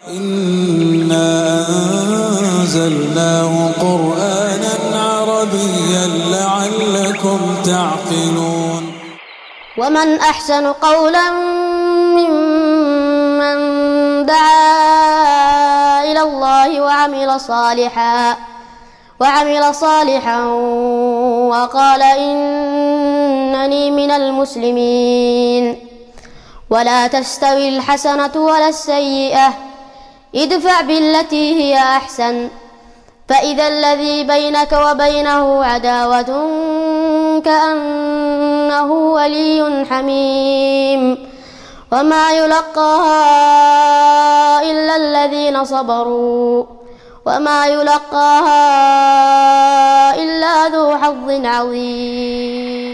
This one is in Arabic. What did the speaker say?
إنا أنزلناه قرآنا عربيا لعلكم تعقلون. ومن أحسن قولا ممن دعا إلى الله وعمل صالحا وقال إنني من المسلمين. ولا تستوي الحسنة ولا السيئة، ادفع بالتي هي أحسن، فإذا الذي بينك وبينه عداوة كأنه ولي حميم. وما يلقاها إلا الذين صبروا وما يلقاها إلا ذو حظ عظيم.